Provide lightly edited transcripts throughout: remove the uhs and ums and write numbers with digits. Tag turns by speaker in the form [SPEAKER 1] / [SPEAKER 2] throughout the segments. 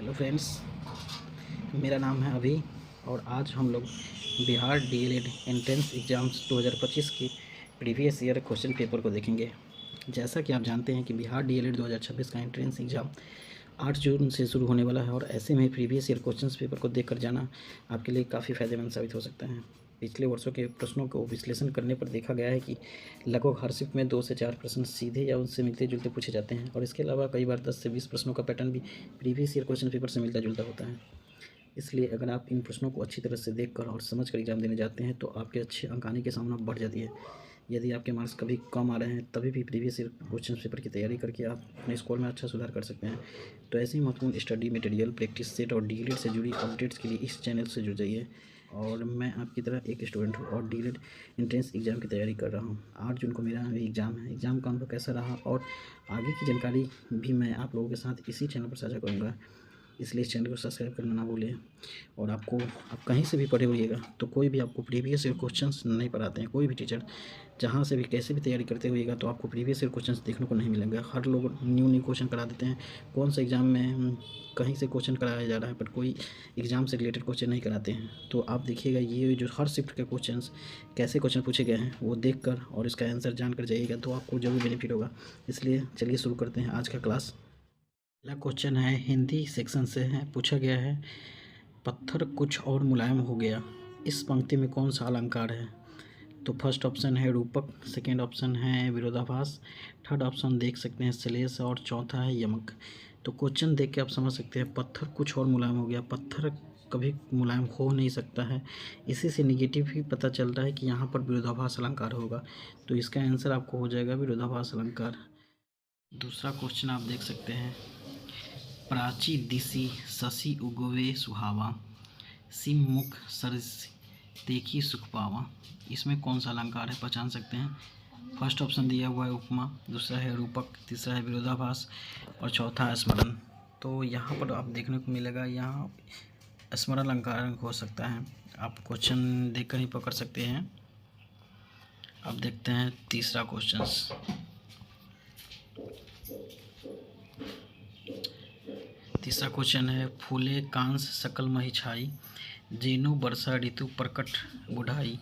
[SPEAKER 1] Hello friends, मेरा नाम है अभी और आज हम लोग बिहार डीएलएड एंट्रेंस एग्ज़ाम्स 2025 की प्रीवियस ईयर क्वेश्चन पेपर को देखेंगे। जैसा कि आप जानते हैं कि बिहार डीएलएड 2026 का एंट्रेंस एग्ज़ाम 8 जून से शुरू होने वाला है और ऐसे में प्रीवियस ईयर क्वेश्चन पेपर को देख कर जाना आपके लिए काफ़ी फ़ायदेमंद साबित हो सकता है। पिछले वर्षों के प्रश्नों को विश्लेषण करने पर देखा गया है कि लगभग हर शिफ्ट में 2 से 4 प्रश्न सीधे या उनसे मिलते जुलते पूछे जाते हैं और इसके अलावा कई बार 10 से 20 प्रश्नों का पैटर्न भी प्रीवियस ईयर क्वेश्चन पेपर से मिलता जुलता होता है। इसलिए अगर आप इन प्रश्नों को अच्छी तरह से देखकर और समझकर एग्जाम देने जाते हैं तो आपके अच्छे अंक आने की संभावना बढ़ जाती है। यदि आपके मार्क्स कभी कम आ रहे हैं तभी भी प्रीवियस ईयर क्वेश्चन पेपर की तैयारी करके आप अपने स्कोर में अच्छा सुधार कर सकते हैं। तो ऐसे ही महत्वपूर्ण स्टडी मटेरियल, प्रैक्टिस सेट और डीएलएड से जुड़ी अपडेट्स के लिए इस चैनल से जुड़ जाइए। और मैं आपकी तरह एक स्टूडेंट हूँ और डीएलएड एंट्रेंस एग्ज़ाम की तैयारी कर रहा हूँ। 8 जून को मेरा एग्ज़ाम है। एग्ज़ाम का अनुभव कैसा रहा और आगे की जानकारी भी मैं आप लोगों के साथ इसी चैनल पर साझा करूँगा। इसलिए इस चैनल को सब्सक्राइब करना ना भूलें। और आप कहीं से भी पढ़े होइएगा तो कोई भी आपको प्रीवियस ईयर क्वेश्चंस नहीं पढ़ाते हैं। कोई भी टीचर जहाँ से भी कैसे भी तैयारी करते होइएगा तो आपको प्रीवियस ईयर क्वेश्चंस देखने को नहीं मिलेंगे। हर लोग न्यू क्वेश्चन करा देते हैं। कौन सा एग्ज़ाम में कहीं से क्वेश्चन कराया जा रहा है, बट कोई एग्ज़ाम से रिलेटेड क्वेश्चन नहीं कराते हैं। तो आप देखिएगा ये जो हर शिफ्ट के क्वेश्चंस कैसे क्वेश्चन पूछे गए हैं वो देख कर और इसका आंसर जान कर जाइएगा तो आपको ज़रूर बेनिफिट होगा। इसलिए चलिए शुरू करते हैं आज का क्लास। पहला क्वेश्चन है, हिंदी सेक्शन से है। पूछा गया है, पत्थर कुछ और मुलायम हो गया, इस पंक्ति में कौन सा अलंकार है? तो फर्स्ट ऑप्शन है रूपक, सेकेंड ऑप्शन है विरोधाभास, थर्ड ऑप्शन देख सकते हैं श्लेष और चौथा है यमक। तो क्वेश्चन देख के आप समझ सकते हैं पत्थर कुछ और मुलायम हो गया। पत्थर कभी मुलायम हो नहीं सकता है। इसी से निगेटिव ही पता चल रहा है कि यहाँ पर विरोधाभास अलंकार होगा। तो इसका आंसर आपको हो जाएगा विरोधाभास अलंकार। दूसरा क्वेश्चन आप देख सकते हैं, प्राची दिशि शशि उगवे सुहावा, सिम मुख सरस देखी सुख पावा। इसमें कौन सा अलंकार है, पहचान सकते हैं। फर्स्ट ऑप्शन दिया हुआ है उपमा, दूसरा है रूपक, तीसरा है विरोधाभास और चौथा है स्मरण। तो यहाँ पर आप देखने को मिलेगा, यहाँ स्मरण अलंकार हो सकता है। आप क्वेश्चन देखकर ही पकड़ सकते हैं। अब देखते हैं तीसरा क्वेश्चन। तीसरा क्वेश्चन है, फूले कांस सकल मही छाई, जेनु वर्षा ऋतु प्रकट बुढ़ाई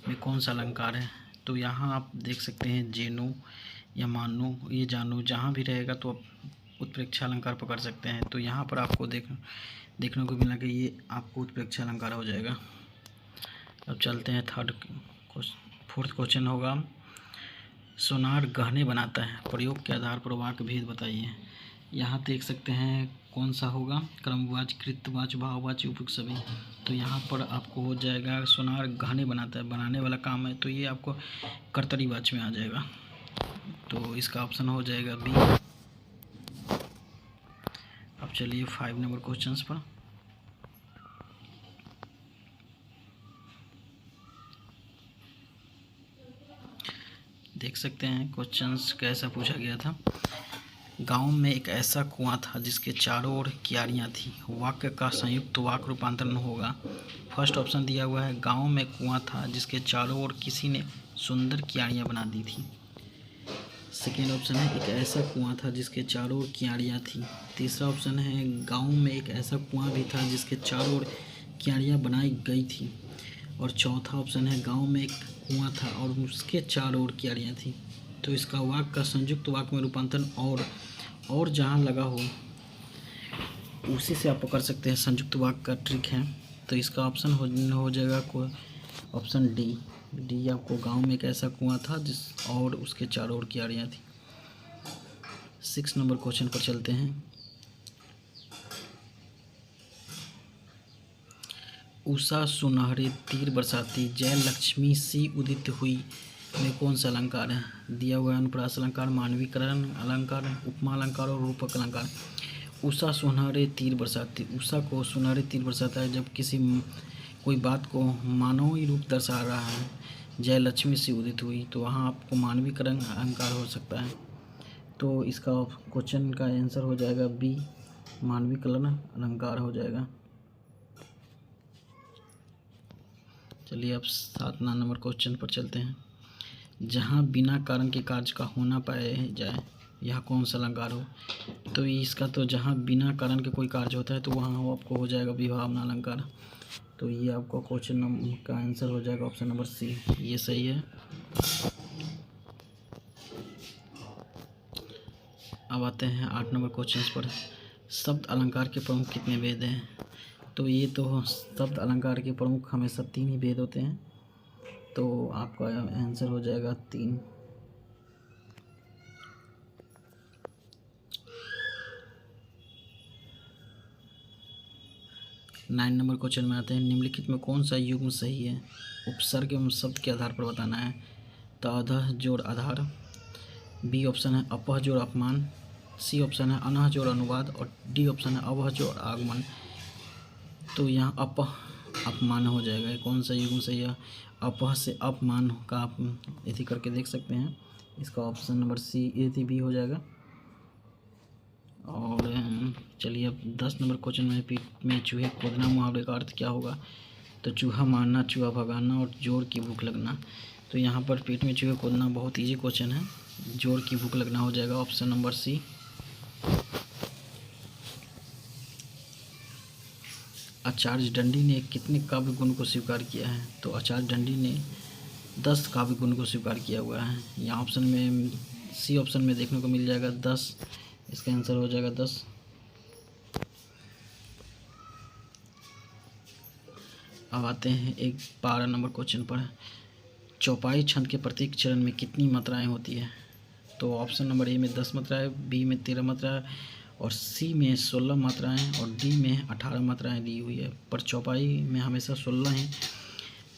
[SPEAKER 1] में कौन सा अलंकार है? तो यहाँ आप देख सकते हैं जेनु या मानो, ये जानू जहाँ भी रहेगा तो आप उत्प्रेक्षा अलंकार पकड़ सकते हैं। तो यहाँ पर आपको देखने को मिला कि ये आपको उत्प्रेक्षा अलंकार हो जाएगा। अब चलते हैं फोर्थ क्वेश्चन होगा, सोनार गहने बनाता है, प्रयोग के आधार पर वाक्य भेद बताइए। यहाँ देख सकते हैं कौन सा होगा, क्रमवाच, कृतवाच, भाववाच, उपयुक्त सभी। तो यहाँ पर आपको हो जाएगा सोनार गहने बनाता है, बनाने वाला काम है, तो ये आपको कर्तरीवाच में आ जाएगा। तो इसका ऑप्शन हो जाएगा बी। अब चलिए 5 नंबर क्वेश्चन पर। देख सकते हैं क्वेश्चंस कैसा पूछा गया था। गांव में एक ऐसा कुआं था जिसके चारों ओर क्यारियां थी, वाक्य का संयुक्त वाक्य रूपांतरण होगा। फर्स्ट ऑप्शन दिया हुआ है, गांव में कुआं था जिसके चारों ओर किसी ने सुंदर क्यारियां बना दी थी। सेकेंड ऑप्शन है, एक ऐसा कुआं था जिसके चारों ओर क्यारियां थी। तीसरा ऑप्शन है, गांव में एक ऐसा कुआं भी था जिसके चारों ओर क्यारियां बनाई गई थी। और चौथा ऑप्शन है, गांव में एक कुआं था और उसके चारों ओर क्यारियां थी। तो इसका वाक्य का संयुक्त वाक्य में रूपांतरण और जहाँ लगा हो उसी से आप पकड़ सकते हैं, संयुक्त वाक्य का ट्रिक है। तो इसका ऑप्शन हो जाएगा कोई ऑप्शन डी आपको, गांव में एक ऐसा कुआं था जिस और उसके चारों ओर क्यारियां थी। 6 नंबर क्वेश्चन पर चलते हैं। उषा सुनहरे तीर बरसाती, जय लक्ष्मी सी उदित हुई में कौन सा अलंकार है? दिया हुआ है अनुप्रास अलंकार, मानवीकरण अलंकार, उपमा अलंकार और रूपक अलंकार। उषा सुनहरे तीर बरसाती, उषा को सुनहरे तीर बरसाता है जब कोई बात को मानवीय रूप दर्शा रहा है। जय लक्ष्मी सी उदित हुई, तो वहाँ आपको मानवीकरण अलंकार हो सकता है। तो इसका क्वेश्चन का आंसर हो जाएगा बी, मानवीकरण अलंकार हो जाएगा। चलिए अब 7 नंबर क्वेश्चन पर चलते हैं। जहाँ बिना कारण के कार्य का होना पाया जाए यह कौन सा अलंकार हो। तो इसका तो जहाँ बिना कारण के कोई कार्य होता है तो वहाँ वो आपको हो जाएगा विभावना अलंकार। तो ये आपका क्वेश्चन नंबर का आंसर हो जाएगा ऑप्शन नंबर सी, ये सही है। अब आते हैं 8 नंबर क्वेश्चन पर। शब्द अलंकार के प्रमुख कितने भेद हैं। तो ये तो शब्द अलंकार के प्रमुख हमेशा 3 ही भेद होते हैं, तो आपका आंसर हो जाएगा 3। 9 नंबर क्वेश्चन में आते हैं। निम्नलिखित में कौन सा युग्म सही है। उपसर्ग एवं शब्द के आधार पर बताना है। तो अधः जोड़ आधार, बी ऑप्शन है अपह जोड़ अपमान, सी ऑप्शन है अनह जोड़ अनुवाद और डी ऑप्शन है अवह जोड़ आगमन। तो यहाँ अपह अपमान हो जाएगा। कौन सा युग्म सही है। अपह से अपमान का आप इसी करके देख सकते हैं। इसका ऑप्शन नंबर सी ए थी बी हो जाएगा। और चलिए अब 10 नंबर क्वेश्चन में पीठ में चूहे कूदना मुहावरे का अर्थ क्या होगा। तो चूहा मारना, चूहा भगाना और जोर की भूख लगना। तो यहाँ पर पीठ में चूहे कूदना बहुत इजी क्वेश्चन है, जोर की भूख लगना हो जाएगा ऑप्शन नंबर सी। आचार्य दंडी ने कितने काव्य गुण को स्वीकार किया है। तो आचार्य दंडी ने 10 काव्य गुण को स्वीकार किया हुआ है। यहाँ ऑप्शन में सी ऑप्शन में देखने को मिल जाएगा 10, इसका आंसर हो जाएगा 10। अब आते हैं 12 नंबर क्वेश्चन पर। चौपाई छंद के प्रत्येक चरण में कितनी मात्राएं होती है। तो ऑप्शन नंबर ए में 10 मात्राएं, बी में 13 मात्राएं और सी में 16 मात्राएं और डी में 18 मात्राएं दी हुई है। पर चौपाई में हमेशा 16 ही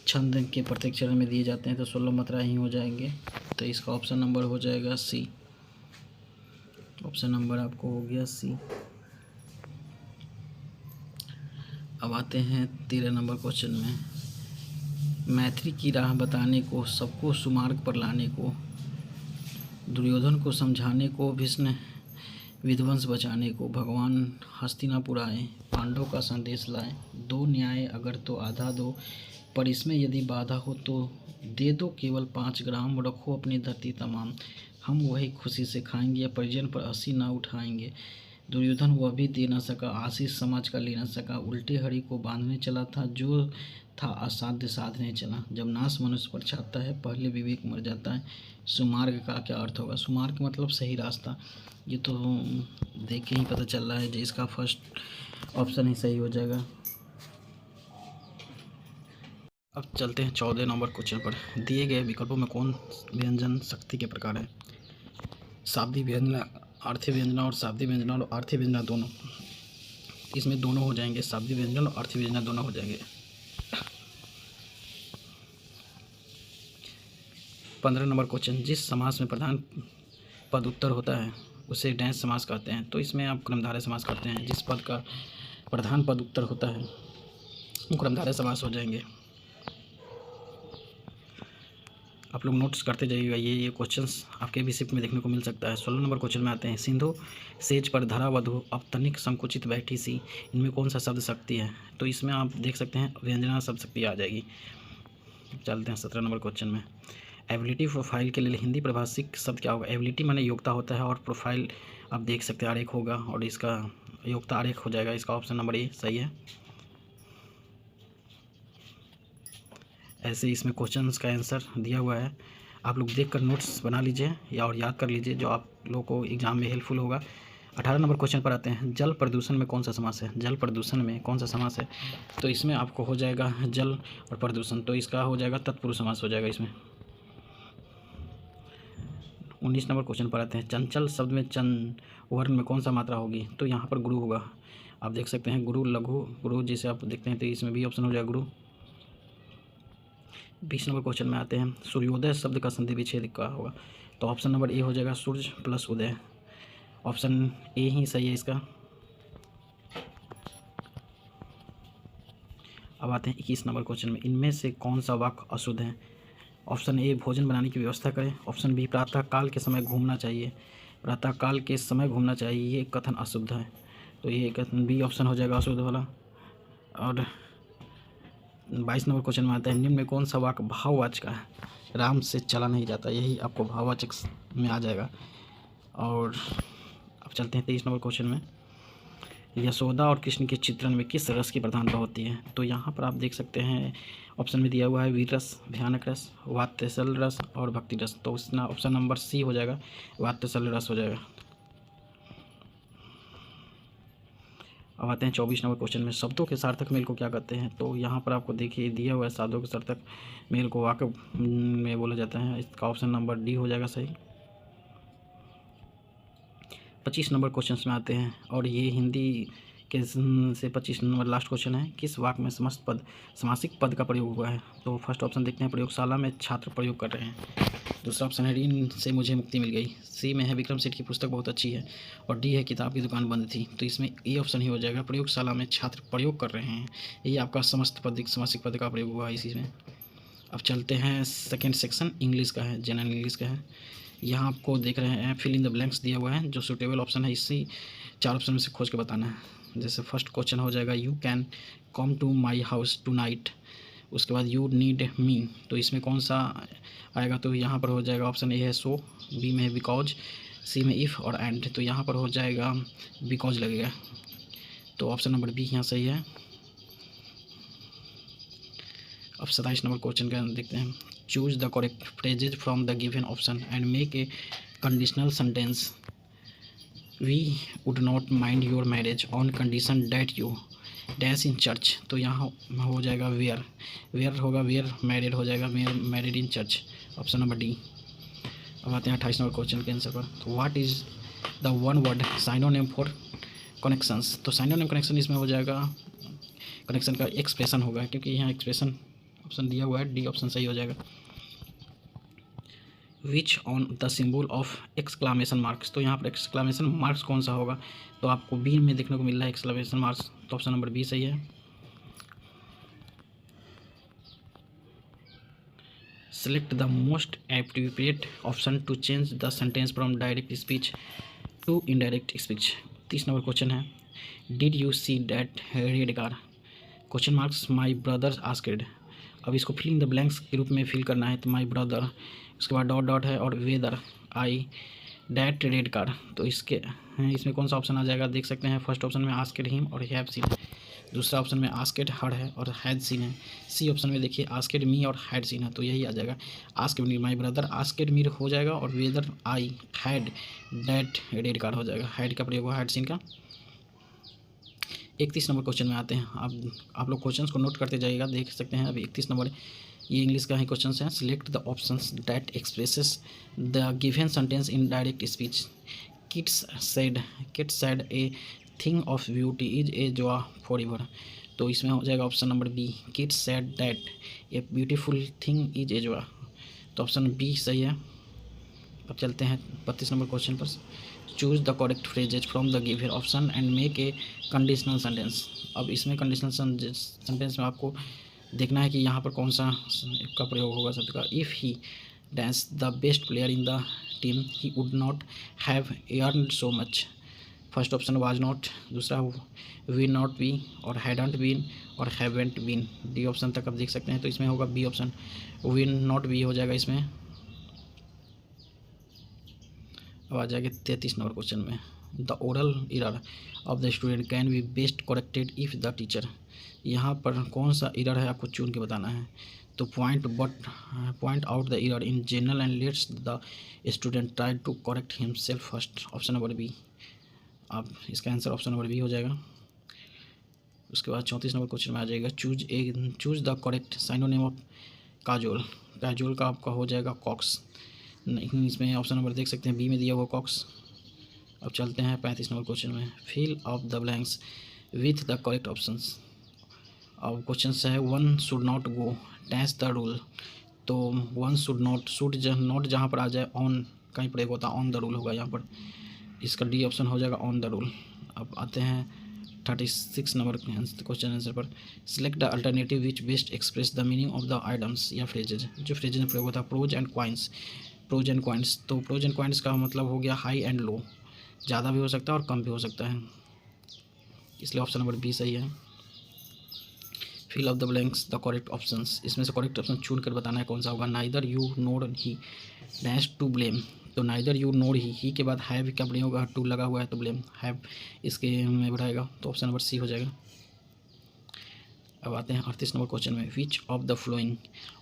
[SPEAKER 1] छंद के प्रत्येक चरण में दिए जाते हैं, तो 16 मात्राएं ही हो जाएंगे। तो इसका ऑप्शन नंबर हो जाएगा सी। ऑप्शन नंबर आपको हो गया सी। अब आते हैं 13 नंबर क्वेश्चन में। मैत्री की राह बताने को, सबको सुमार्ग पर लाने को, दुर्योधन को समझाने को, भीष्म विध्वंस बचाने को, भगवान हस्तिनापुर आए, पांडव का संदेश लाए, दो न्याय अगर तो आधा दो, पर इसमें यदि बाधा हो तो दे दो केवल 5 ग्राम, रखो अपनी धरती तमाम, हम वही खुशी से खाएंगे, परिजन पर हंसी ना उठाएंगे। दुर्योधन वह भी दे न सका, आशीष समाज का ले न सका, उल्टे हरि को बांधने चला था, जो था असाध्य साधने चला। जब नाश मनुष्य पर छाता है, पहले विवेक मर जाता है। सुमार्ग का क्या अर्थ होगा। सुमार्ग मतलब सही रास्ता। ये तो देख के ही पता चल रहा है जो इसका फर्स्ट ऑप्शन ही सही हो जाएगा। अब चलते हैं 14 नंबर क्वेश्चन पर। दिए गए विकल्पों में कौन व्यंजन शक्ति के प्रकार है। शाब्दिक व्यंजना, आर्थी व्यंजना और शाब्दिक व्यंजना और आर्थी व्यंजना दोनों, इसमें दोनों हो जाएंगे। शाब्दिक व्यंजन और आर्थी व्यंजना दोनों हो जाएंगे। 15 नंबर क्वेश्चन। जिस समास में प्रधान पद उत्तर होता है उसे डैश समास कहते हैं। तो इसमें आप क्रमधारय समास करते हैं। जिस पद का प्रधान पद उत्तर होता है वो क्रमधारय समास हो जाएंगे। आप लोग नोट्स करते जाइएगा, ये क्वेश्चंस आपके भी शिफ्ट में देखने को मिल सकता है। 16 नंबर क्वेश्चन में आते हैं। सिंधु सेज पर धरा वधु अब तनिक संकुचित बैठी सी, इनमें कौन सा शब्द शक्ति है। तो इसमें आप देख सकते हैं व्यंजना शब्द शक्ति आ जाएगी। चलते हैं 17 नंबर क्वेश्चन में। एबिलिटी प्रोफाइल के लिए हिंदी परिभाषिक शब्द क्या होगा। एबिलिटी माने योग्यता होता है और प्रोफाइल आप देख सकते हैं आरेख होगा और इसका योग्यता आरेख हो जाएगा। इसका ऑप्शन नंबर ए सही है। ऐसे इसमें क्वेश्चंस का आंसर दिया हुआ है, आप लोग देखकर नोट्स बना लीजिए या और याद कर लीजिए, जो आप लोगों को एग्जाम में हेल्पफुल होगा। 18 नंबर क्वेश्चन पर आते हैं। जल प्रदूषण में कौन सा समास है। जल प्रदूषण में कौन सा समास है। तो इसमें आपको हो जाएगा जल और प्रदूषण, तो इसका हो जाएगा तत्पुरुष समास हो जाएगा इसमें। 19 नंबर क्वेश्चन पर आते हैं। चंचल शब्द में चंद वर्ण में कौन सा मात्रा होगी। तो यहाँ पर गुरु होगा, आप देख सकते हैं गुरु, लघु गुरु जैसे आप देखते हैं, तो इसमें भी ऑप्शन हो जाएगा गुरु। 20 नंबर क्वेश्चन में आते हैं। सूर्योदय शब्द का संधि विच्छेद क्या होगा। तो ऑप्शन नंबर ए हो जाएगा सूर्य प्लस उदय। ऑप्शन ए ही सही है इसका। अब आते हैं 21 नंबर क्वेश्चन में। इनमें से कौन सा वाक्य अशुद्ध है। ऑप्शन ए भोजन बनाने की व्यवस्था करें। ऑप्शन बी प्रातः काल के समय घूमना चाहिए। प्रातः काल के समय घूमना चाहिए, ये कथन अशुद्ध है, तो ये कथन बी ऑप्शन हो जाएगा अशुद्ध वाला। और 22 नंबर क्वेश्चन में आता है। निम्न में कौन सा वाक्य भाववाचक है। राम से चला नहीं जाता, यही आपको भाववाचक में आ जाएगा। और अब चलते हैं 23 नंबर क्वेश्चन में। यशोदा और कृष्ण के चित्रण में किस रस की प्रधानता होती है? तो यहाँ पर आप देख सकते हैं ऑप्शन में दिया हुआ है वीर रस, भयानक रस, वात्सल्य रस और भक्ति रस। तो उसना ऑप्शन नंबर सी हो जाएगा, वात्सल्य रस हो जाएगा। अब आते हैं 24 नंबर क्वेश्चन में। शब्दों के सार्थक मेल को क्या कहते हैं? तो यहाँ पर आपको देखिए दिया हुआ है शब्दों के सार्थक मेल को वाक्य में बोला जाता है। इसका ऑप्शन नंबर डी हो जाएगा सही। 25 नंबर क्वेश्चन में आते हैं और ये हिंदी के से 25 नंबर लास्ट क्वेश्चन है। किस वाक्य में समस्त पद समासिक पद का प्रयोग हुआ है? तो फर्स्ट ऑप्शन देखते हैं, प्रयोगशाला में छात्र प्रयोग कर रहे हैं। दूसरा ऑप्शन है ऋण से मुझे मुक्ति मिल गई। सी में है विक्रम सेठ की पुस्तक बहुत अच्छी है। और डी है किताब की दुकान बंद थी। तो इसमें ए ऑप्शन ही हो जाएगा, प्रयोगशाला में छात्र प्रयोग कर रहे हैं। ये आपका समस्त पद समासिक पद का प्रयोग हुआ है इसी में। अब चलते हैं सेकेंड सेक्शन, इंग्लिश का है, जनरल इंग्लिश का है। यहाँ आपको देख रहे हैं फिल इन द ब्लैंक्स दिया हुआ है। जो सूटेबल ऑप्शन है इसी 4 ऑप्शन में से खोज के बताना है। जैसे फर्स्ट क्वेश्चन हो जाएगा you can come to my house tonight. उसके बाद यू नीड मी, तो इसमें कौन सा आएगा? तो यहाँ पर हो जाएगा ऑप्शन ए है सो, बी में है बिकॉज, सी में इफ़ और एंड। तो यहाँ पर हो जाएगा बिकॉज लगेगा। तो ऑप्शन नंबर बी यहाँ सही है। अब 27 नंबर क्वेश्चन का देखते हैं। Choose the correct phrases from the given option and make a conditional sentence. We would not mind your marriage on condition that you dash in church. तो यहाँ हो जाएगा वेयर, वेयर होगा वेयर मैरिड हो जाएगा, were married in church, option number D. अब आते हैं 28 नंबर क्वेश्चन के आंसर पर। तो what is the one word synonym for connections? तो साइनोनिम कनेक्शन इसमें हो जाएगा, कनेक्शन का एक्सप्रेशन होगा, क्योंकि यहाँ एक्सप्रेशन ऑप्शन दिया हुआ है, डी ऑप्शन सही हो जाएगा। Which on the symbol of exclamation marks. तो यहाँ पर एक्सक्लामेशन मार्क्स कौन सा होगा? तो आपको बी में देखने को मिल रहा है एक्सक्लामेशन मार्क्स, तो ऑप्शन नंबर बी सही है। Select the most appropriate option to change the sentence from direct speech to indirect speech. 30 number question है। Did you see that red car question marks my brother asked. अब इसको fill in the blanks के रूप में fill करना है। तो my brother, उसके बाद डॉट डॉट है और whether I that red car. तो इसमें कौन सा ऑप्शन आ जाएगा? देख सकते हैं फर्स्ट ऑप्शन में आस्क्ड हिम और हैव सीन, दूसरा ऑप्शन में आस्क्ड हर है और हैड सीन है। सी ऑप्शन में देखिए आस्क्ड मी और हैड सीन है, तो यही आ जाएगा आस्क्ड मी। माई ब्रदर आस्क्ड मी हो जाएगा और whether I had that red car हो जाएगा, हैड का प्रयोग हुआ हैड सीन का। 31 नंबर क्वेश्चन में आते हैं। आप लोग क्वेश्चंस को नोट करते जाइएगा, देख सकते हैं। अभी 31 नंबर ये इंग्लिश का ही क्वेश्चन है। Select the options that expresses the given sentence in direct speech. Keats said a thing of beauty is a joy forever. तो इसमें हो जाएगा option number B, Keats said that a beautiful thing is a joy. तो option B सही है। अब चलते हैं 32 नंबर क्वेश्चन पर। Choose the correct phrases from the given option and make a conditional sentence. अब इसमें कंडीशनल सेंटेंस में आपको देखना है कि यहाँ पर कौन सा का प्रयोग होगा शब्द का। If he dash the best player in the team he would not have earned so much. First option was not, दूसरा विल नॉट बी और हैडंट बीन और हैवेंट बीन। डी ऑप्शन तक आप देख सकते हैं। तो इसमें होगा B option, will not be हो जाएगा इसमें। अब आ जाएगा 33 नंबर क्वेश्चन में। The oral error of the student can be best corrected if the teacher. यहाँ पर कौन सा एरर है आपको चुन के बताना है। तो point out the error in general and lets the student try to correct himself first, option number B. अब इसका आंसर ऑप्शन नंबर बी हो जाएगा। उसके बाद 34 नंबर क्वेश्चन में आ जाएगा। Choose the correct synonym of Kajol. Kajol का आपका हो जाएगा कॉक्स। नहीं, इसमें ऑप्शन नंबर देख सकते हैं बी में दिया हुआ कॉक्स। अब चलते हैं 35 नंबर क्वेश्चन में। Fill of the blanks with the correct options. अब क्वेश्चन है one should not go dash the rule. तो वन शुड नॉट जहाँ पर आ जाए ऑन का ही प्रयोग होता है, ऑन द रूल होगा यहाँ पर। इसका डी ऑप्शन हो जाएगा ऑन द रूल। अब आते हैं 36 नंबर क्वेश्चन आंसर पर। Select the alternative which best express the meaning of the items या फ्रेजेज। जो फ्रेजेज में प्रयोग होता है pros and cons. Pros and cons, तो प्रोज एंड क्वाइंस का मतलब हो गया हाई एंड लो, ज़्यादा भी हो सकता है और कम भी हो सकता है, इसलिए ऑप्शन नंबर बी सही है। Fill of the blanks the correct options. इसमें से करेक्ट ऑप्शन चुन कर बताना है कौन सा होगा। Neither you nor he dash to blame. तो नाइदर यू नोर ही के बाद हैव क्या प्रयोग होगा, टू लगा हुआ है तो ब्लेम हैव इसके में बढ़ाएगा, तो ऑप्शन नंबर सी हो जाएगा। अब आते हैं 38 नंबर क्वेश्चन में, which of the following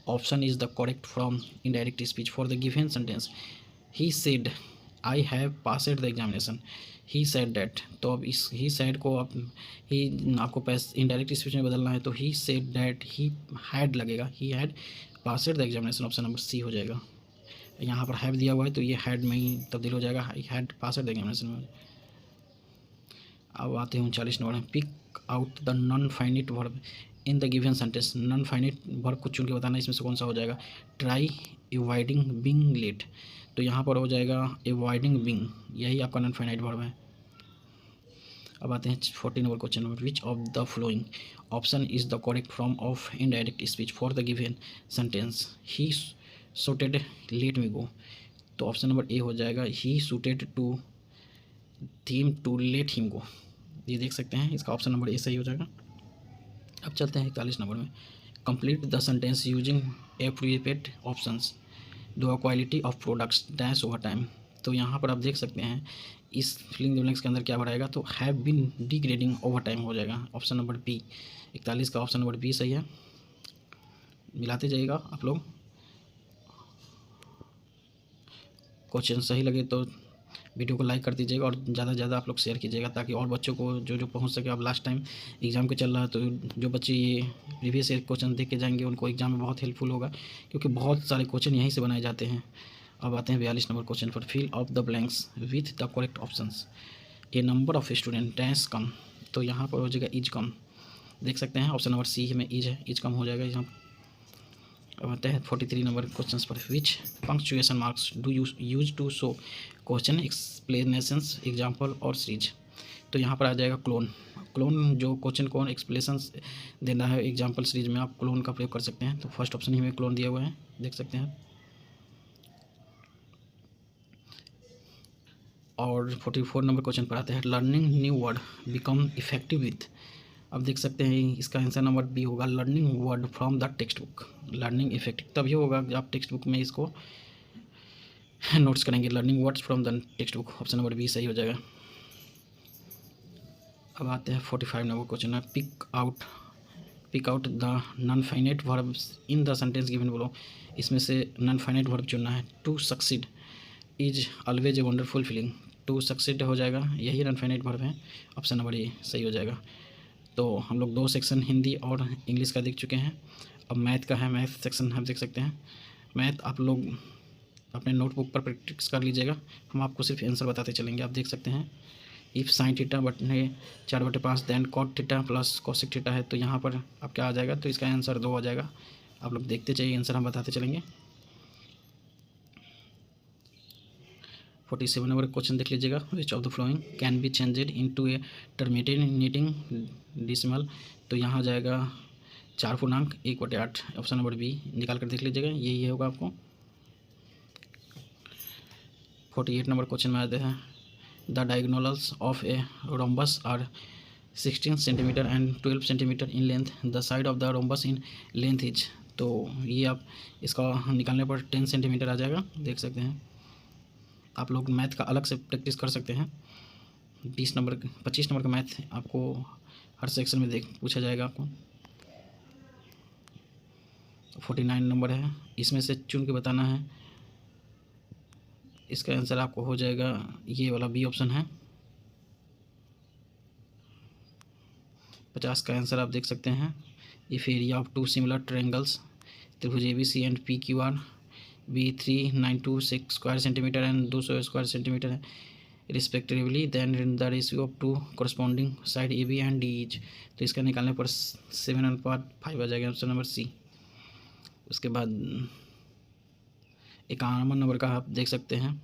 [SPEAKER 1] option is the correct from indirect speech for the given sentence. He said I have passed the examination, he said that. तो अब इस ही सेड को आप ही आपको इनडायरेक्ट स्पीच में बदलना है, तो he said that he had लगेगा, he had passed the examination, option number C हो जाएगा। यहाँ पर हैव दिया हुआ है तो ये हैड में ही तब्दील हो जाएगा, he had passed the examination में। अब आते हैं 39 नंबर में, pick out the non finite verb in the given sentence. Non finite verb को चुन के बताना इसमें से कौन सा हो जाएगा। Try, avoiding, being late. तो यहाँ पर हो जाएगा एवॉइडिंग बीइंग, यही आपका नॉन फाइनाइट वर्ब है। अब आते हैं 40 नंबर क्वेश्चन में, which of the following option is the correct form of indirect speech for the given sentence. He shouted let me go. तो ऑप्शन नंबर ए हो जाएगा, he shouted to them to let him go. ये देख सकते हैं, इसका option number A सही हो जाएगा। अब चलते हैं 41 नंबर में, complete the sentence using appropriate options, the quality of products dash over time. तो यहाँ पर आप देख सकते हैं इस फिलिंग द ब्लैंक्स के अंदर क्या बढ़ाएगा, तो have been degrading over time हो जाएगा, ऑप्शन नंबर बी। 41 का ऑप्शन नंबर बी सही है। मिलाते जाइएगा आप लोग, क्वेश्चन सही लगे तो वीडियो को लाइक कर दीजिएगा और ज़्यादा से ज़्यादा आप लोग शेयर कीजिएगा, ताकि और बच्चों को जो पहुंच सके। अब लास्ट टाइम एग्ज़ाम के चल रहा है, तो जो बच्चे ये प्रीवियस ईयर क्वेश्चन देख के जाएंगे उनको एग्ज़ाम में बहुत हेल्पफुल होगा, क्योंकि बहुत सारे क्वेश्चन यहीं से बनाए जाते हैं। अब आते हैं 42 नंबर क्वेश्चन पर, fill of the blanks with the correct options. A number of student dash come. तो यहाँ पर हो जाएगा इज कम, देख सकते हैं ऑप्शन नंबर सी में इज है, इज कम हो जाएगा यहाँ। अब आते हैं 43 नंबर क्वेश्चन पर, which punctuation marks do use to show question explanations example और सीरीज। तो यहाँ पर आ जाएगा क्लोन। क्लोन जो क्वेश्चन को एक्सप्लेनेशंस देना है एग्जाम्पल सीरीज में, आप क्लोन का प्रयोग कर सकते हैं। तो फर्स्ट ऑप्शन ही में क्लोन दिया हुआ है, देख सकते हैं। और 44 नंबर क्वेश्चन पर आते हैं, learning new word become effective with. अब देख सकते हैं इसका आंसर नंबर बी होगा, learning word from the text book. Learning effective तभी होगा जब आप टेक्स्ट बुक में इसको नोट्स करेंगे, learning words from the textbook, option number B सही हो जाएगा। अब आते हैं 45 नंबर क्वेश्चन है, pick out the non finite verbs in the sentence given below. इसमें से नॉन फाइनाइट वर्ब चुनना है। To succeed is always a wonderful feeling. To succeed हो जाएगा, यही नॉन फाइनाइट वर्ब है, ऑप्शन नंबर ए सही हो जाएगा। तो हम लोग 2 सेक्शन हिंदी और इंग्लिश का देख चुके हैं। अब मैथ का है, मैथ सेक्शन हम देख सकते हैं। मैथ आप लोग अपने नोटबुक पर प्रैक्टिस कर लीजिएगा, हम आपको सिर्फ आंसर बताते चलेंगे। आप देख सकते हैं, इफ़ साइन थीटा बटे 4/5 then cot theta plus cosec theta है, तो यहाँ पर अब क्या आ जाएगा, तो इसका आंसर 2 हो जाएगा। आप लोग देखते चाहिए, आंसर हम बताते चलेंगे। 47 नंबर क्वेश्चन देख लीजिएगा, विच of the flowing can be changed into A terminating decimal. तो यहाँ आ जाएगा 4 पूर्णांक 1/8, ऑप्शन नंबर बी निकाल कर देख लीजिएगा, यही होगा आपको। 48 नंबर क्वेश्चन में आते हैं, the diagonals of a rhombus are 16 centimetre and 12 centimetre in length, the side of the rhombus in length is. तो ये आप इसका निकालने पर 10 सेंटीमीटर आ जाएगा, देख सकते हैं। आप लोग मैथ का अलग से प्रैक्टिस कर सकते हैं। 25 नंबर का मैथ आपको हर सेक्शन में पूछा जाएगा आपको। 49 नंबर है, इसमें से चुन के बताना है। इसका आंसर आपको हो जाएगा ये वाला बी ऑप्शन है। 50 का आंसर आप देख सकते हैं, if area of 2 similar triangles त्रिभुज ABC and PQR B392 square centimetre and 200 square centimetre है respectively, then the ratio of 2 corresponding side AB and D is. तो इसका निकालने पर 7/5 आ जाएगा, ऑप्शन नंबर सी। उसके बाद 51 नंबर का आप देख सकते हैं,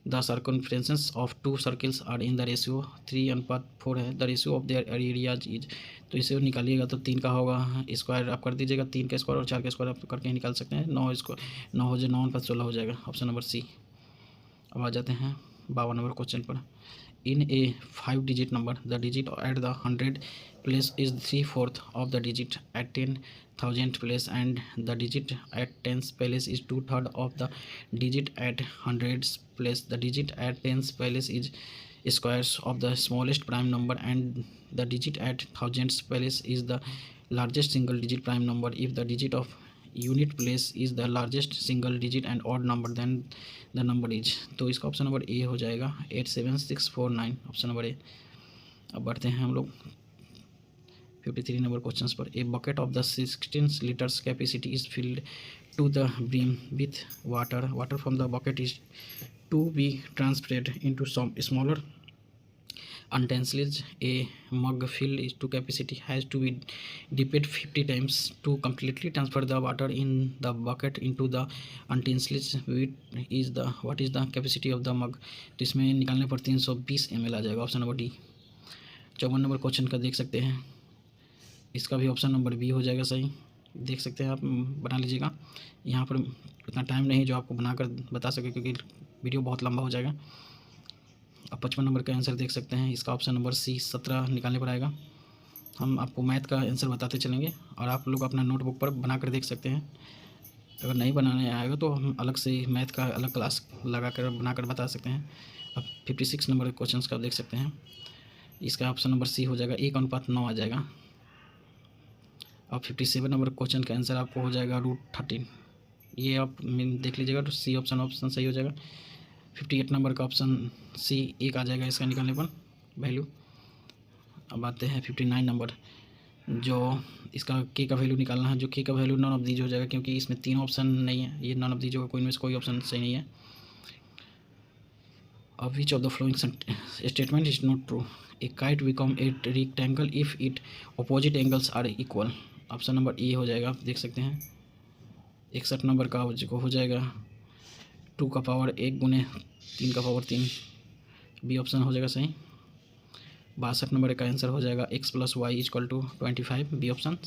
[SPEAKER 1] the circumferences of 2 circles are in the ratio 3/4 है, the ratio of their areas is. तो इसे निकालिएगा तो 3 का होगा, स्क्वायर आप कर दीजिएगा, 3 का स्क्वायर और 4 का स्क्वायर आप करके निकाल सकते हैं। 9 हो जाए, 9 + 16 हो जाएगा, ऑप्शन नंबर सी। अब आ जाते हैं 52 नंबर क्वेश्चन पर, In a 5-digit number, the digit at the 100 place is 3/4 of the digit at 10,000 place, and the digit at tens place is 2/3 of the digit at hundreds place. The digit at tens place is squares of the smallest prime number, and the digit at thousands place is the largest single digit prime number. If the digit of unit place is the largest single digit and odd number then the number is. तो इसका option number A हो जाएगा 87649, option number ए। अब बढ़ते हैं हम लोग 53 number question पर। A bucket of the 16 litres capacity is filled to the brim with water. Water from the bucket is to be transferred into some smaller utensils. A mug filled to capacity has to be dipped 50 times to completely transfer the water in the bucket into the utensils. What is the capacity of the mug? तो इसमें निकालने पर 320 ml आ जाएगा, option number D. 54 number question का देख सकते हैं, इसका भी ऑप्शन नंबर बी हो जाएगा सही। देख सकते हैं आप, बना लीजिएगा। यहाँ पर उतना टाइम नहीं जो आपको बनाकर बता सके, क्योंकि वीडियो बहुत लंबा हो जाएगा। अब 55 नंबर का आंसर देख सकते हैं, इसका ऑप्शन नंबर सी 17 निकालने पर आएगा। हम आपको मैथ का आंसर बताते चलेंगे और आप लोग अपना नोटबुक पर बनाकर देख सकते हैं। अगर नहीं बनाने आएगा तो हम अलग से मैथ का अलग क्लास लगा कर बनाकर बता सकते हैं। अब 56 नंबर क्वेश्चन का आप देख सकते हैं, इसका ऑप्शन नंबर सी हो जाएगा, 1:9 आ जाएगा। अब 57 नंबर क्वेश्चन का आंसर आपको हो जाएगा √13। ये आप देख लीजिएगा, तो सी ऑप्शन सही हो जाएगा। 58 नंबर का ऑप्शन सी 1 आ जाएगा इसका निकालने पर वैल्यू। अब आते हैं 59 नंबर, जो इसका के का वैल्यू निकालना है। जो के का वैल्यू नॉन ऑफ दीज हो जाएगा, क्योंकि इसमें 3 ऑप्शन नहीं है, ये नॉन ऑफ दीज होगा, कोई इनमें से कोई ऑप्शन सही नहीं है। अब which of the following statement is not true? A kite become a rectangle if it opposite angles are equal. Option number A हो जाएगा, आप देख सकते हैं। 61 नंबर का हो जाएगा 2 का पावर 1 गुने 3 का पावर 3, बी ऑप्शन हो जाएगा सही। 62 नंबर का आंसर हो जाएगा x + y = 25, बी ऑप्शन।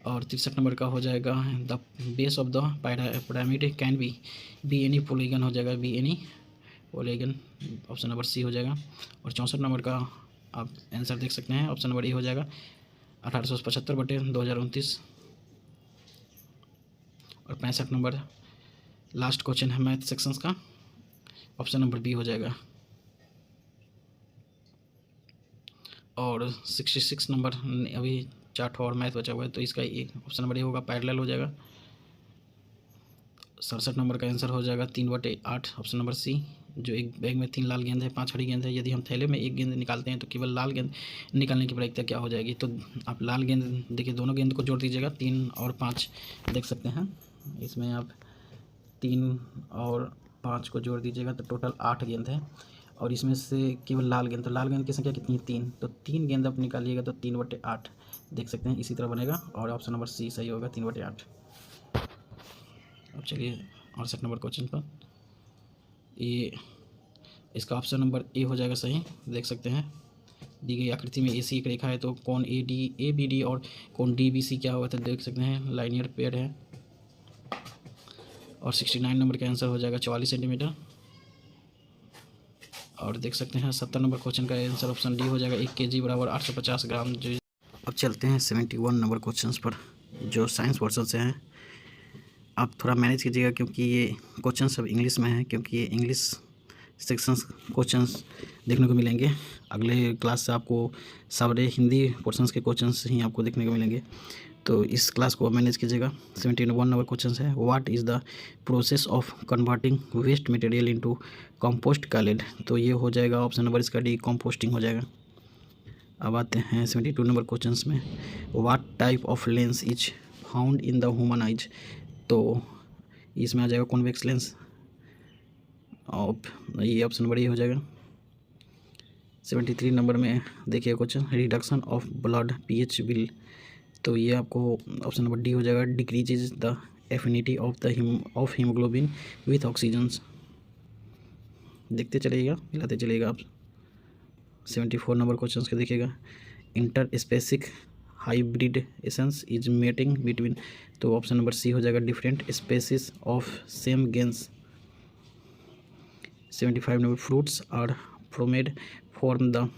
[SPEAKER 1] और 63 नंबर का हो जाएगा the base of the pyramid can be any polygon, हो जाएगा B any polygon, option number C हो जाएगा। और 64 नंबर का आप आंसर देख सकते हैं, ऑप्शन नंबर ए हो जाएगा 1875/2029। और 65 नंबर लास्ट क्वेश्चन है मैथ सेक्शंस का, ऑप्शन नंबर बी हो जाएगा। और 66 नंबर अभी 4 और मैथ बचा हुआ है, तो इसका एक ऑप्शन नंबर ए होगा, पैरेलल हो जाएगा। 67 नंबर का आंसर हो जाएगा 3/8, ऑप्शन नंबर सी। जो एक बैग में 3 लाल गेंद है, 5 हरी गेंद है, यदि हम थैले में एक गेंद निकालते हैं तो केवल लाल गेंद निकालने की प्रायिकता क्या हो जाएगी? तो आप लाल गेंद देखिए, दोनों गेंद को जोड़ दीजिएगा, 3 और 5 देख सकते हैं। इसमें आप 3 और 5 को जोड़ दीजिएगा तो टोटल 8 गेंद है, और इसमें से केवल लाल गेंद, तो लाल गेंद की संख्या कितनी है? 3, तो 3 गेंद आप निकालिएगा तो 3/8 देख सकते हैं, इसी तरह बनेगा। और ऑप्शन नंबर सी सही होगा, 3/8। अब चलिए 68 नंबर क्वेश्चन पर, ये इसका ऑप्शन नंबर ए हो जाएगा सही। देख सकते हैं दी गई आकृति में AC एक रेखा है, तो कोण ABD और कोण DBC क्या होगा? तो देख सकते हैं लाइनियर पेयर है। और 69 नंबर का आंसर हो जाएगा 44 सेंटीमीटर। और देख सकते हैं 70 नंबर क्वेश्चन का आंसर ऑप्शन डी हो जाएगा, 1 kg = 850 ग्राम। जो अब चलते हैं 71 नंबर क्वेश्चन पर, जो साइंस वर्सन से हैं। आप थोड़ा मैनेज कीजिएगा, क्योंकि ये क्वेश्चन सब इंग्लिश में है, क्योंकि ये इंग्लिश सेक्शंस क्वेश्चंस देखने को मिलेंगे। अगले क्लास से आपको सारे हिंदी पोर्शंस के क्वेश्चंस ही आपको देखने को मिलेंगे, तो इस क्लास को मैनेज कीजिएगा। 71 नंबर क्वेश्चन है, what is the process of converting waste material into compost called? तो ये हो जाएगा ऑप्शन नंबर इसका डी, कंपोस्टिंग हो जाएगा। अब आते हैं 72 नंबर क्वेश्चन में, what type of lens is found in the human eyes? तो इसमें आ जाएगा कॉन्वेक्स लेंस, और ये ऑप्शन नंबर ये हो जाएगा। 73 नंबर में देखिए question, reduction of blood pH will, तो ये आपको ऑप्शन नंबर डी हो जाएगा, decreases the affinity of haemoglobin with oxygen. देखते चलिएगा, मिलाते चलिएगा आप। 74 नंबर क्वेश्चन के देखिएगा, inter specific hybridizations is mating between, तो ऑप्शन नंबर सी हो जाएगा, different species of same genus. 75 number, fruits are formed from the,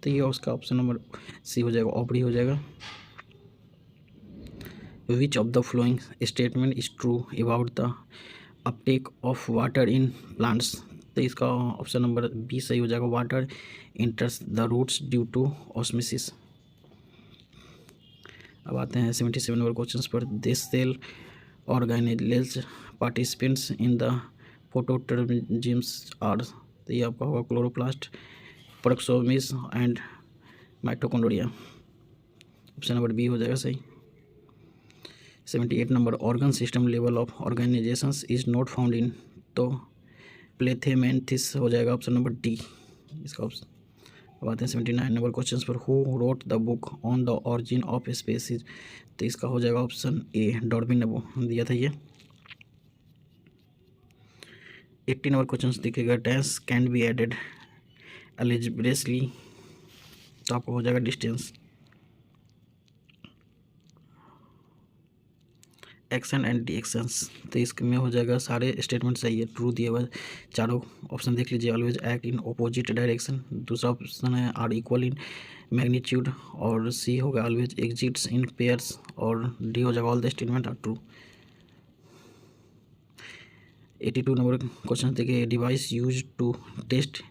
[SPEAKER 1] तो ये उसका ऑप्शन नंबर सी हो जाएगा, ओवरी हो जाएगा। Which of the following statement is true about the uptake of water in plants, तो इसका ऑप्शन नंबर बी सही हो जाएगा, water enters the roots due to osmosis. अब आते हैं 77 नंबर क्वेश्चन पर। This cell organelles participants in the phototropisms are, तो ये आपका होगा chloroplast, peroxisomes and mitochondria, option number B हो जाएगा सही। 78 number organ system level of organizations is not found in, तो प्लेथेमेंथिस हो जाएगा, ऑप्शन नंबर डी इसका ऑप्शन। अब आते हैं 79 नंबर क्वेश्चन पर। Who wrote the book on the origin of species, तो इसका हो जाएगा ऑप्शन ए, डार्विन ने दिया था ये। 80 नंबर क्वेश्चन दिखेगा, dash can be added eligibly, तो आपको हो जाएगा डिस्टेंस। एक्शन एंड रिएक्शंस, तो इसमें हो जाएगा सारे स्टेटमेंट सही है, ट्रू दिए हुए चारों ऑप्शन देख लीजिए। Always act in opposite direction, दूसरा ऑप्शन है आर इक्वल इन मैग्नीट्यूड, और सी होगा ऑलवेज एग्जिट्स इन पेयर्स, और डी हो जाएगा all the statement are true. 82 number question देखिए, device use to test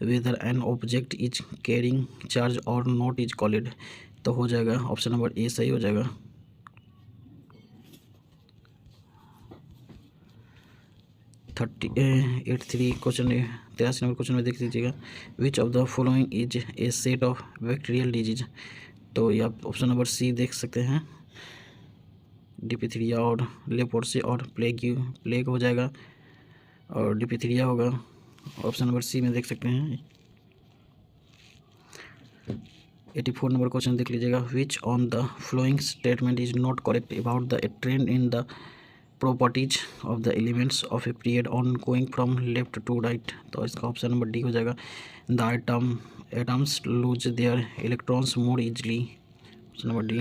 [SPEAKER 1] whether an object is carrying charge और not is called, तो हो जाएगा ऑप्शन नंबर ए सही हो जाएगा। 83 क्वेश्चन 83 नंबर क्वेश्चन में देख लीजिएगा, विच of the following is a set of bacterial disease, तो ये आप ऑप्शन नंबर सी देख सकते हैं, डिप्थीरिया और लेप्रोसी और प्लेग हो जाएगा, और डिप्थीरिया होगा, ऑप्शन नंबर सी में देख सकते हैं। 84 नंबर क्वेश्चन देख लीजिएगा, which on the following statement is not correct about the trend in the properties of the elements of a period on going from left to right, तो इसका option number D हो जाएगा, the atoms lose their electrons more easily, option number D.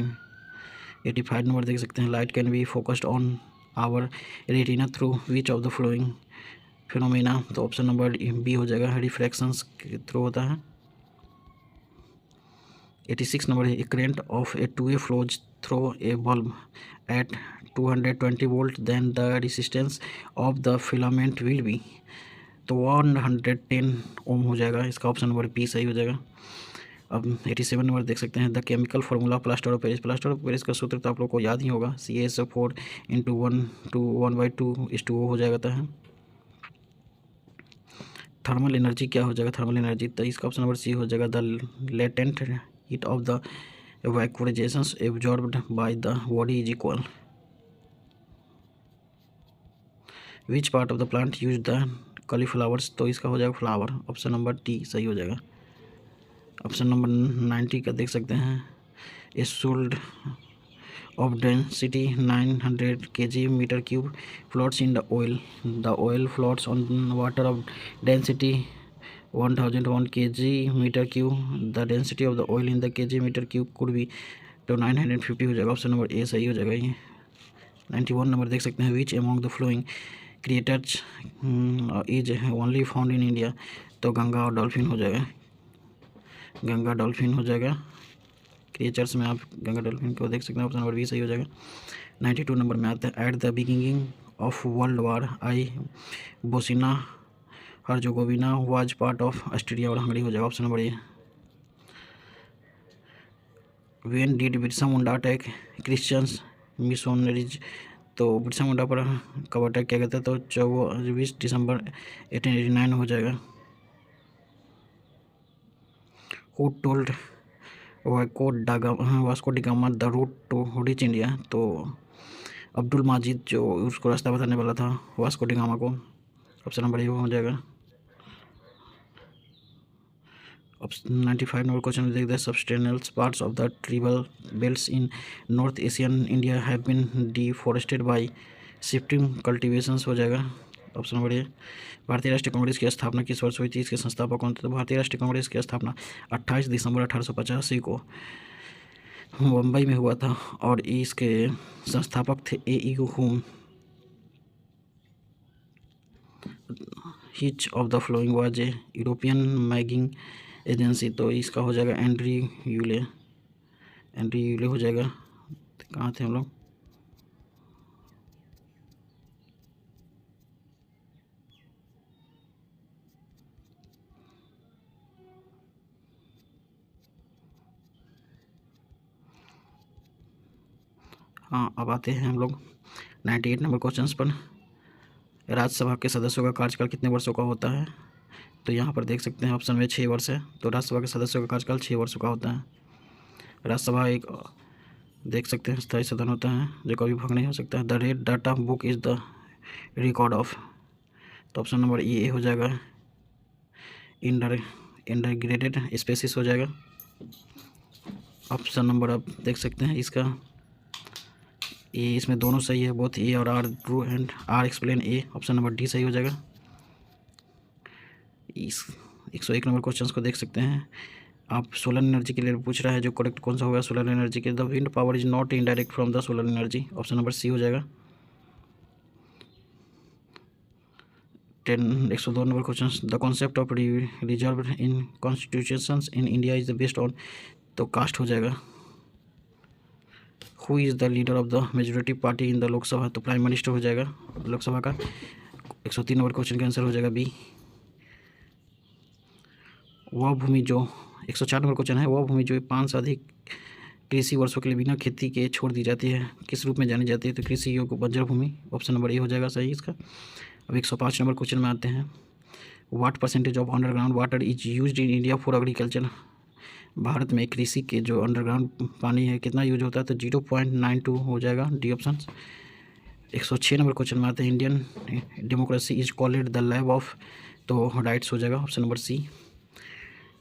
[SPEAKER 1] 85 number देख सकते हैं, light can be focused on our retina through which of the following phenomena, तो option number B हो जाएगा, रिफ्रैक्शंस के थ्रू होता है। 86 नंबर है, a current of a 2A flows through a bulb at 220 volt, then the resistance of the filament will be, तो 110 ओम हो जाएगा, इसका ऑप्शन नंबर बी सही हो जाएगा। अब 87 नंबर देख सकते हैं, the chemical formula plaster of Paris, plaster of Paris का सूत्र तो आप लोग को याद ही होगा, CaSO4 × 1:2 हो जाएगा है। थर्मल एनर्जी क्या हो जाएगा, थर्मल एनर्जी, तो इसका ऑप्शन नंबर सी हो जाएगा, the latent heat of the vaporization absorbed by the body is equal. Which part of the plant use the cauliflowers, तो इसका हो जाएगा फ्लावर, ऑप्शन नंबर डी सही हो जाएगा। ऑप्शन नंबर 90 का देख सकते हैं, ए sold off density 900 kg/m³ floats in the oil floats on water of density 1001 kg/m³, the density of the oil in the kg/m³ could be तो 950 हो जाएगा, ऑप्शन नंबर ए सही हो जाएगा ये। 91 नंबर देख सकते हैं, which among the flowing creators is only found in India, तो गंगा और डॉल्फिन हो जाएगा, गंगा डॉल्फिन हो जाएगा, क्रिएचर्स में आप गंगा डॉल्फिन को देख सकते हैं, ऑप्शन नंबर बी सही हो जाएगा। 92 नंबर में आते हैं, at the beginning of world war I Bosnia Herzegovina was part of Austria और हंगरी हो जाएगा, option number A. When did Birsa Munda attack Christians missionaries, तो बिरसा मुंडा पर कब अटैक किया गया था, तो 24 दिसंबर 1889 हो जाएगा। Who told Vasco da Gama the route to reach India, तो अब्दुल माजिद जो उसको रास्ता बताने वाला था वास्को डी गामा को, ऑप्शन नंबर ए हो जाएगा। 95 नंबर क्वेश्चन में देखते हैं, substantial parts of the tribal belts in north Asian India have been deforested by shifting cultivations हो जाएगा, ऑप्शन नंबर ए। भारतीय राष्ट्रीय कांग्रेस की स्थापना किस वर्ष हुई थी, इसके संस्थापक कौन थे, तो भारतीय राष्ट्रीय कांग्रेस की स्थापना 28 दिसंबर 1885 को मुंबई में हुआ था, और इसके संस्थापक थे A.E. Which of the following was a European mapping agency, तो इसका हो जाएगा एंड्री यूले हो जाएगा। तो कहाँ थे हम लोग? हाँ, अब आते हैं हम लोग 98 नंबर क्वेश्चंस पर। राज्यसभा के सदस्यों का कार्यकाल कितने वर्षों का होता है? तो यहाँ पर देख सकते हैं ऑप्शन में 6 वर्ष है, तो राज्यसभा के सदस्यों का कार्यकाल 6 वर्षों का होता है। राज्यसभा एक देख सकते हैं स्थायी सदन होता है जो कभी भंग नहीं हो सकता है। The red data book is the record of, तो ऑप्शन नंबर ए हो जाएगा। इंटरग्रेटेड स्पेसिस हो जाएगा। ऑप्शन नंबर आप देख सकते हैं इसका ए, इसमें दोनों सही है, बोथ ए और R true and R explain A. Option number D सही हो जाएगा। इस 101 नंबर क्वेश्चन को देख सकते हैं आप। सोलर एनर्जी के लिए पूछ रहा है, जो करेक्ट कौन सा होगा सोलर एनर्जी के? The wind power is not indirect from the solar energy. Option number C हो जाएगा। 102 number question, the concept of reserve in constitution in India is the based on, तो कास्ट हो जाएगा। Who is the leader of the majority party in the Lok Sabha, तो prime minister हो जाएगा लोकसभा का। 103 number question का आंसर हो जाएगा बी। वह भूमि जो 104 नंबर क्वेश्चन है, वह भूमि जो 5 से अधिक कृषि वर्षों के लिए बिना खेती के छोड़ दी जाती है किस रूप में जानी जाती है? तो कृषि योग्य बंजर भूमि। ऑप्शन नंबर ए हो जाएगा सही इसका। अब 105 नंबर क्वेश्चन में आते हैं। What percentage of underground water is used in India for agriculture? Bharat में कृषि के जो अंडरग्राउंड पानी है कितना यूज होता है? तो 0.92 हो जाएगा डी ऑप्शन। 106 नंबर क्वेश्चन में आते हैं। Indian democracy is called the lab of, तो राइट्स हो जाएगा ऑप्शन नंबर सी।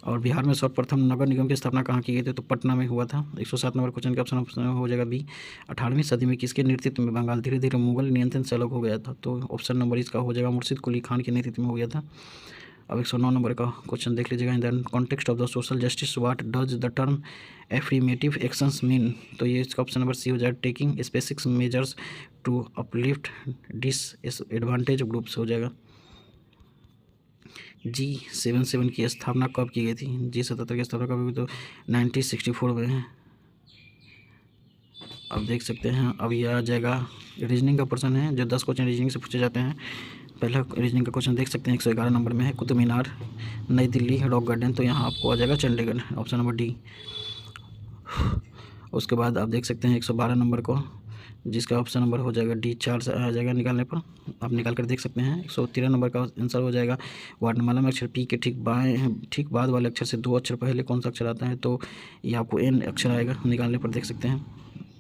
[SPEAKER 1] और बिहार में सर्वप्रथम नगर निगम की स्थापना कहाँ की गई थी? तो पटना में हुआ था। 107 नंबर क्वेश्चन का ऑप्शन हो जाएगा बी। 18वीं सदी में किसके नेतृत्व में बंगाल धीरे धीरे मुगल नियंत्रण से अलग हो गया था? तो ऑप्शन नंबर इसका हो जाएगा मुर्शिद कुली खान के नेतृत्व में हो गया था। अब 109 नंबर का क्वेश्चन देख लीजिएगा। In the context of the social justice what does the term affirmative actions mean? तो ये इसका ऑप्शन नंबर सी हो जाएगा। Taking specific measures to uplift disadvantage groups हो जाएगा। G77 की स्थापना कब की गई थी? G77 की स्थापना कब हुई? तो 1964 में है। अब देख सकते हैं, अब यह आ जाएगा रीजनिंग का पर्सन है, जो 10 क्वेश्चन रीजनिंग से पूछे जाते हैं। पहला रीजनिंग का क्वेश्चन देख सकते हैं 111 नंबर में है। कुतुब मीनार, नई दिल्ली, रॉक गार्डन, तो यहाँ आपको आ जाएगा चंडीगढ़, ऑप्शन नंबर डी। उसके बाद आप देख सकते हैं 112 नंबर को, जिसका ऑप्शन नंबर हो जाएगा डी। 4 से आ जाएगा निकालने पर, आप निकाल कर देख सकते हैं। 113 नंबर का आंसर हो जाएगा वर्णमाला में अक्षर पी के ठीक बाद वाले अक्षर से 2 अक्षर पहले कौन सा अक्षर आता है? तो ये आपको एन अक्षर आएगा, निकालने पर देख सकते हैं।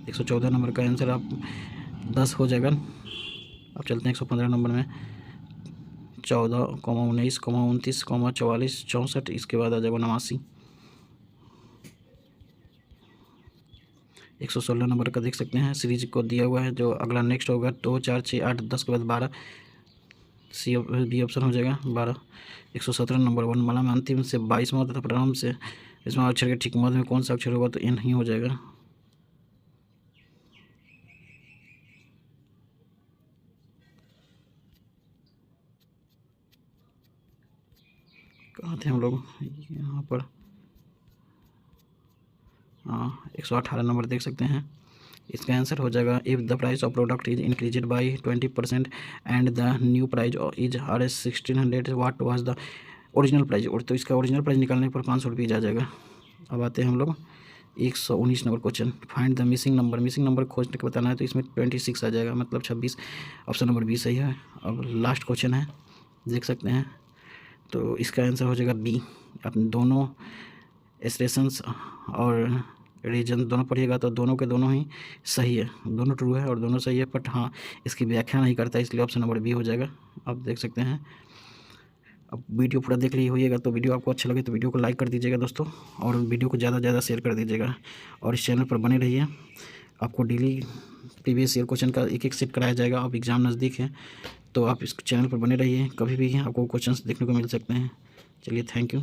[SPEAKER 1] 114 नंबर का आंसर आप 10 हो जाएगा। अब चलते हैं 115 नंबर में। 14, 19, 29, 44, 64, इसके बाद आ जाएगा 89। 116 नंबर का देख सकते हैं, सीरीज को दिया हुआ है, जो अगला नेक्स्ट होगा 2, 4, 6, 8, 10 के बाद 12, सी बी ऑप्शन हो जाएगा 12। 117 नंबर वर्णमाला में अंतिम से 22वां तथा प्रारंभ से इसमें अक्षर के ठीक मध्य में कौन सा अक्षर होगा? तो एन ही हो जाएगा। कहाँ थे हम लोग? यहाँ पर, हाँ 118 नंबर देख सकते हैं, इसका आंसर हो जाएगा if the price of product is increased by 20% and the new price is Rs 1600 what was the original price. और तो इसका ओरिजिनल प्राइस निकालने पर 500 रुपये आ जाएगा। अब आते हैं हम लोग 119 number question, find the missing number खोज के बताना है, तो इसमें 26 आ जाएगा, मतलब 26, ऑप्शन नंबर बी सही है। अब लास्ट क्वेश्चन है, देख सकते हैं, तो इसका आंसर हो जाएगा बी। अपने दोनों स्टेशंस और रीजन दोनों पढ़िएगा तो दोनों के दोनों ही सही है, दोनों ट्रू है और दोनों सही है, बट हाँ इसकी व्याख्या नहीं करता, इसलिए ऑप्शन नंबर बी हो जाएगा। आप देख सकते हैं। अब वीडियो पूरा देख ली होइएगा, तो वीडियो आपको अच्छा लगे तो वीडियो को लाइक कर दीजिएगा दोस्तों, और वीडियो को ज़्यादा से ज़्यादा शेयर कर दीजिएगा, और इस चैनल पर बने रहिए। आपको डेली प्रीवियस ईयर क्वेश्चन का एक सेट कराया जाएगा। अब एग्ज़ाम नज़दीक है, तो आप इस चैनल पर बने रहिए, कभी भी आपको क्वेश्चन देखने को मिल सकते हैं। चलिए, थैंक यू।